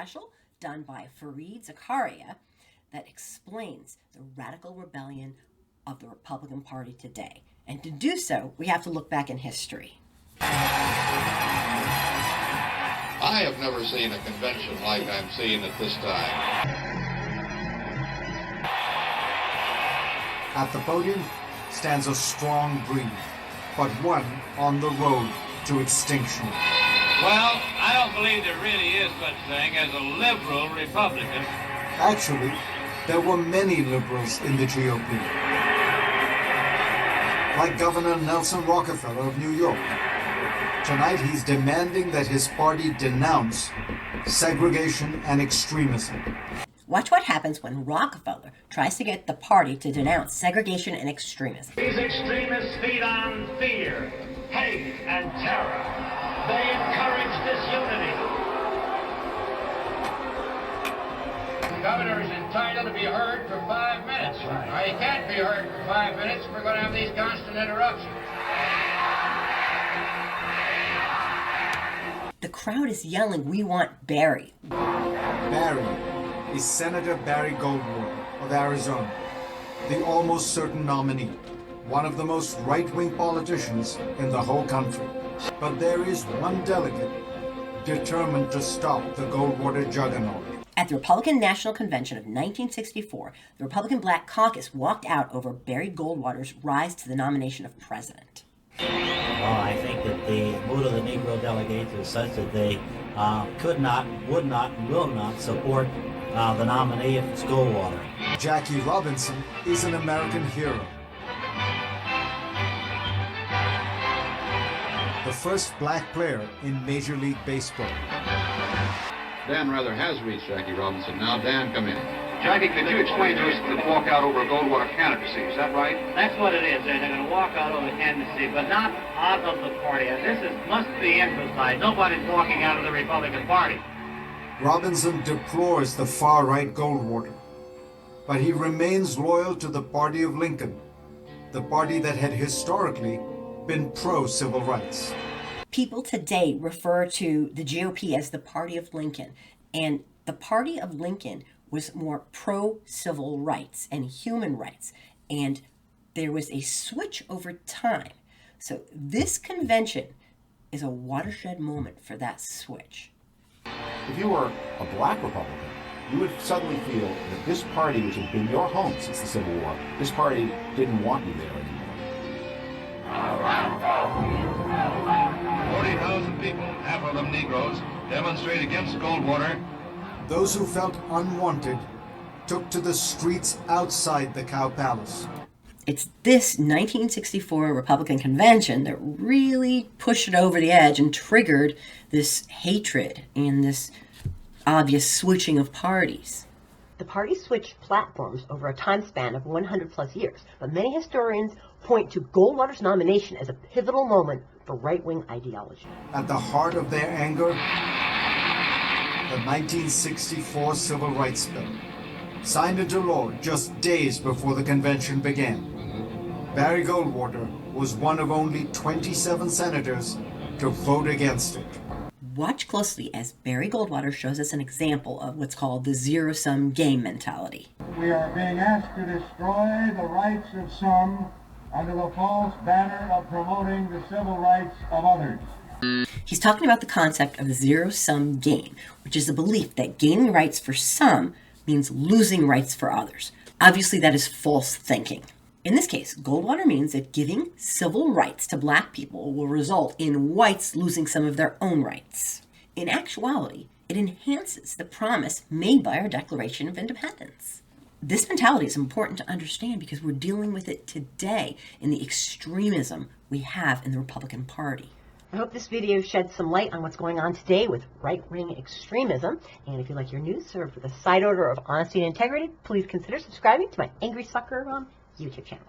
special done by Zakaria that explains the radical rebellion of the Republican Party today. And to do so, we have to look back in history. I have never seen a convention like I'm seeing at this time. At the podium stands a strong breed, but one on the road to extinction. Well, I don't believe there really is such thing as a liberal Republican. Actually, there were many liberals in the GOP. Like Governor Nelson Rockefeller of New York. Tonight he's demanding that his party denounce segregation and extremism. Watch what happens when Rockefeller tries to get the party to denounce segregation and extremism. These extremists feed on fear, hate, and terror. They encourage disunity. The governor is entitled to be heard for 5 minutes. Now, he can't be heard for 5 minutes if we're going to have these constant interruptions. The crowd is yelling, "We want Barry." Barry is Senator Barry Goldwater of Arizona, the almost certain nominee, one of the most right-wing politicians in the whole country. But there is one delegate determined to stop the Goldwater juggernaut. At the Republican National Convention of 1964, the Republican Black Caucus walked out over Barry Goldwater's rise to the nomination of president. Well, I think that the mood of the Negro delegates is such that they could not, would not, and will not support the nominee if it's Goldwater. Jackie Robinson is an American hero. The first black player in Major League Baseball. Dan rather has reached Jackie Robinson. Now, Dan, come in. Jackie, could you explain to us the walkout over a Goldwater candidacy? Is that right? That's what it is. They're going to walk out of the candidacy, but not out of the party. And this must be emphasized. Nobody's walking out of the Republican Party. Robinson deplores the far-right Goldwater, but he remains loyal to the party of Lincoln, the party that had historically been pro-civil rights. People today refer to the GOP as the party of Lincoln, and the party of Lincoln was more pro-civil rights and human rights, and there was a switch over time. So this convention is a watershed moment for that switch. If you were a black Republican, you would suddenly feel that this party, which had been your home since the Civil War, this party didn't want you there anymore. 40,000 people, half of them Negroes, demonstrate against Goldwater. Those who felt unwanted took to the streets outside the Cow Palace. It's this 1964 Republican convention that really pushed it over the edge and triggered this hatred and this obvious switching of parties. The party switched platforms over a time span of 100 plus years, but many historians point to Goldwater's nomination as a pivotal moment for right-wing ideology. At the heart of their anger, the 1964 Civil Rights Bill, signed into law just days before the convention began. Barry Goldwater was one of only 27 senators to vote against it. Watch closely as Barry Goldwater shows us an example of what's called the zero-sum game mentality. We are being asked to destroy the rights of some under the false banner of promoting the civil rights of others. He's talking about the concept of the zero-sum game, which is the belief that gaining rights for some means losing rights for others. Obviously, that is false thinking. In this case, Goldwater means that giving civil rights to black people will result in whites losing some of their own rights. In actuality, it enhances the promise made by our Declaration of Independence. This mentality is important to understand because we're dealing with it today in the extremism we have in the Republican Party. I hope this video sheds some light on what's going on today with right-wing extremism. And if you like your news served with a side order of honesty and integrity, please consider subscribing to my Angry Sucker YouTube channel.